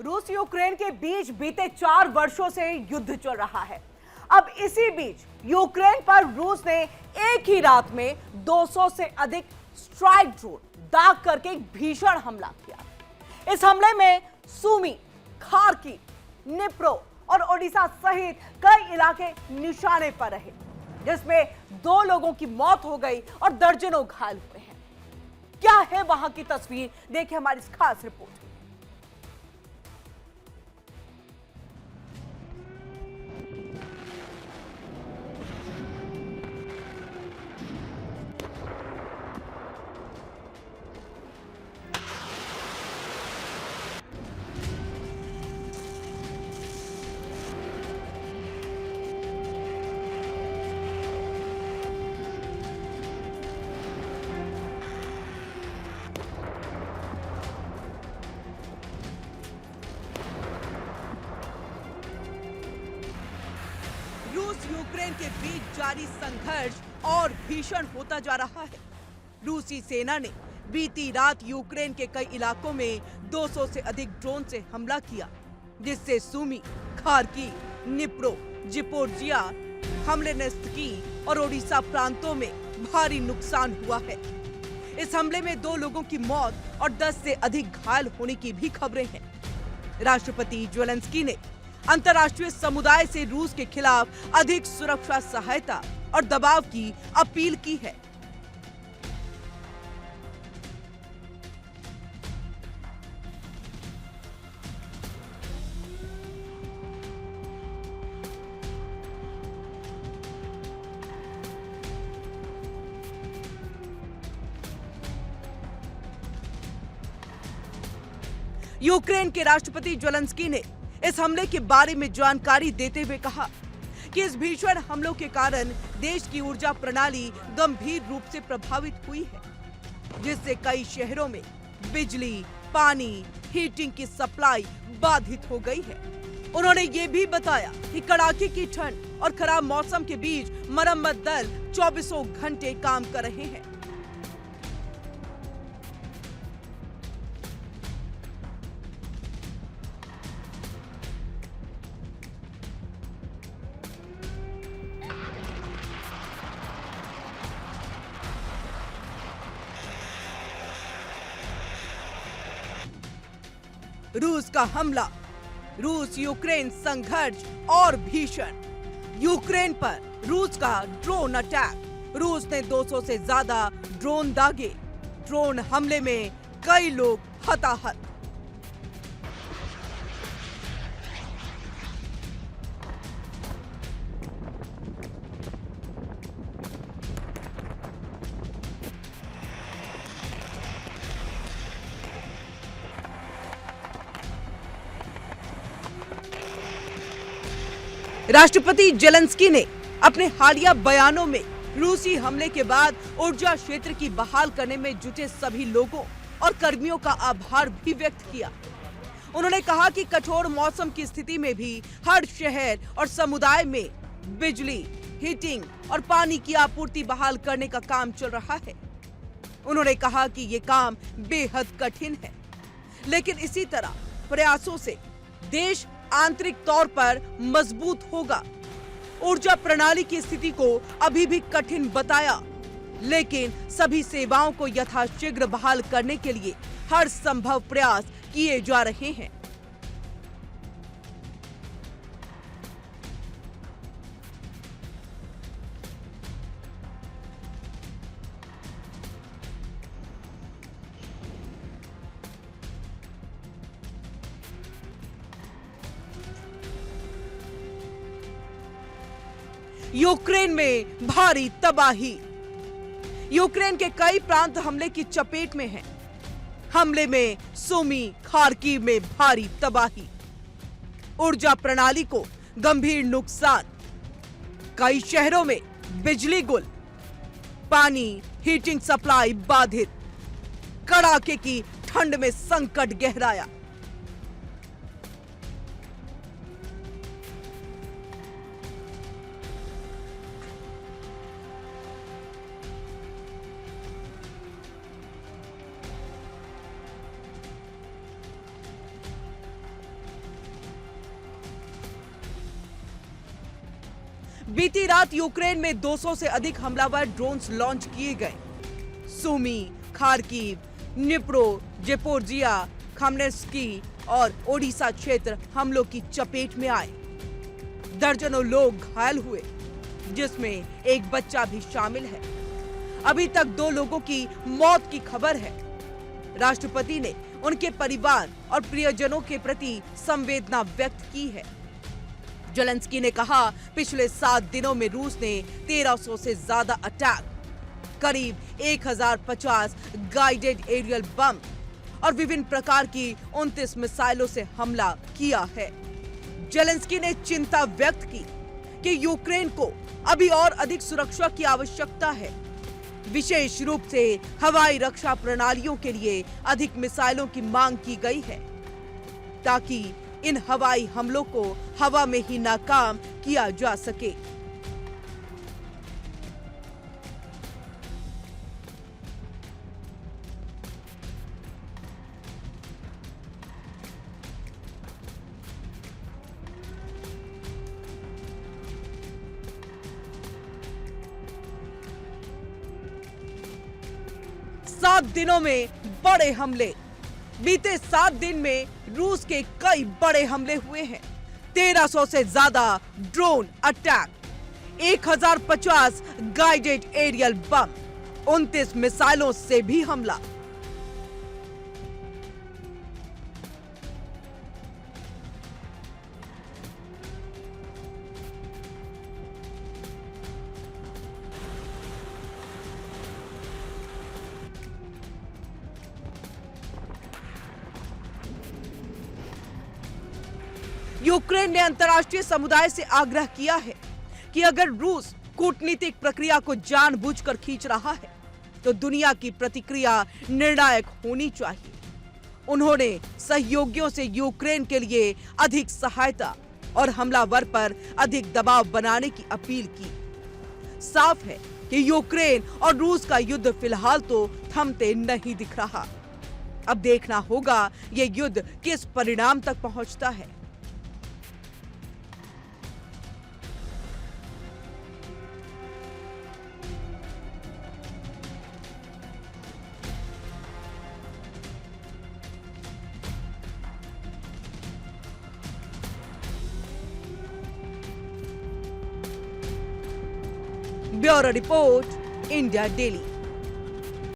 रूस यूक्रेन के बीच बीते 4 वर्षों से युद्ध चल रहा है। अब इसी बीच यूक्रेन पर रूस ने एक ही रात में 200 से अधिक स्ट्राइक ड्रोन दाग करके एक भीषण हमला किया। इस हमले में सुमी, खार्किव, निप्रो और ओडिशा सहित कई इलाके निशाने पर रहे, जिसमें 2 लोगों की मौत हो गई और दर्जनों घायल हुए हैं। क्या है वहां की तस्वीर, देखिए हमारी इस खास रिपोर्ट। रूस यूक्रेन के बीच जारी संघर्ष और भीषण होता जा रहा है। रूसी सेना ने बीती रात यूक्रेन के कई इलाकों में 200 से अधिक ड्रोन से हमला किया, जिससे सुमी, खार्किव, निप्रो, जिपोर्जिया, हमलेनेत्स्की और ओडिशा प्रांतों में भारी नुकसान हुआ है। इस हमले में 2 लोगों की मौत और 10 से अधिक घायल होने की भी खबरें हैं। राष्ट्रपति ज़ेलेंस्की ने अंतर्राष्ट्रीय समुदाय से रूस के खिलाफ अधिक सुरक्षा सहायता और दबाव की अपील की है। यूक्रेन के राष्ट्रपति ज़ेलेंस्की ने इस हमले के बारे में जानकारी देते हुए कहा कि इस भीषण हमलों के कारण देश की ऊर्जा प्रणाली गंभीर रूप से प्रभावित हुई है, जिससे कई शहरों में बिजली, पानी, हीटिंग की सप्लाई बाधित हो गई है। उन्होंने ये भी बताया कि कड़ाके की ठंड और खराब मौसम के बीच मरम्मत दल 24 घंटे काम कर रहे हैं। रूस का हमला, रूस यूक्रेन संघर्ष और भीषण। यूक्रेन पर रूस का ड्रोन अटैक, रूस ने 200 से ज्यादा ड्रोन दागे। ड्रोन हमले में कई लोग हताहत। राष्ट्रपति ज़ेलेंस्की ने अपने हालिया बयानों में रूसी हमले के बाद ऊर्जा क्षेत्र की बहाल करने में जुटे सभी लोगों और कर्मियों का आभार भी व्यक्त किया। उन्होंने कहा कि कठोर मौसम की स्थिति में भी हर शहर और समुदाय में बिजली, हीटिंग और पानी की आपूर्ति बहाल करने का काम चल रहा है। उन्होंने कहा कि ये काम बेहद कठिन है, लेकिन इसी तरह प्रयासों से देश आंतरिक तौर पर मजबूत होगा। ऊर्जा प्रणाली की स्थिति को अभी भी कठिन बताया, लेकिन सभी सेवाओं को यथाशीघ्र बहाल करने के लिए हर संभव प्रयास किए जा रहे हैं। यूक्रेन में भारी तबाही। यूक्रेन के कई प्रांत हमले की चपेट में हैं। हमले में सुमी, खार्किव में भारी तबाही, ऊर्जा प्रणाली को गंभीर नुकसान, कई शहरों में बिजली गुल, पानी, हीटिंग सप्लाई बाधित, कड़ाके की ठंड में संकट गहराया। बीती रात यूक्रेन में 200 से अधिक हमलावर ड्रोन्स लॉन्च किए गए। सुमी, खार्किव, निप्रो, जेपोर्जिया, खामनेस्की और ओडिशा क्षेत्र हमलों की चपेट में आए। दर्जनों लोग घायल हुए, जिसमें एक बच्चा भी शामिल है। अभी तक 2 लोगों की मौत की खबर है। राष्ट्रपति ने उनके परिवार और प्रियजनों के प्रति संवेदना व्यक्त की है। ज़ेलेंस्की ने कहा, पिछले 7 दिनों में रूस ने 1300 से ज्यादा अटैक, करीब 1050 गाइडेड एरियल बम और विभिन्न प्रकार की 29 मिसाइलों से हमला किया है। ज़ेलेंस्की ने चिंता व्यक्त की कि यूक्रेन को अभी और अधिक सुरक्षा की आवश्यकता है। विशेष रूप से हवाई रक्षा प्रणालियों के लिए अधिक मिसाइलों की मांग की गई है, ताकि इन हवाई हमलों को हवा में ही नाकाम किया जा सके। सात दिनों में बड़े हमले। बीते 7 दिन में रूस के कई बड़े हमले हुए हैं। 1300 से ज्यादा ड्रोन अटैक, 1050 गाइडेड एरियल बम, 29 मिसाइलों से भी हमला। यूक्रेन ने अंतर्राष्ट्रीय समुदाय से आग्रह किया है कि अगर रूस कूटनीतिक प्रक्रिया को जानबूझकर खींच रहा है तो दुनिया की प्रतिक्रिया निर्णायक होनी चाहिए। उन्होंने सहयोगियों से यूक्रेन के लिए अधिक सहायता और हमलावर पर अधिक दबाव बनाने की अपील की। साफ है कि यूक्रेन और रूस का युद्ध फिलहाल तो थमते नहीं दिख रहा। अब देखना होगा ये युद्ध किस परिणाम तक पहुंचता है। Bureau report, India daily.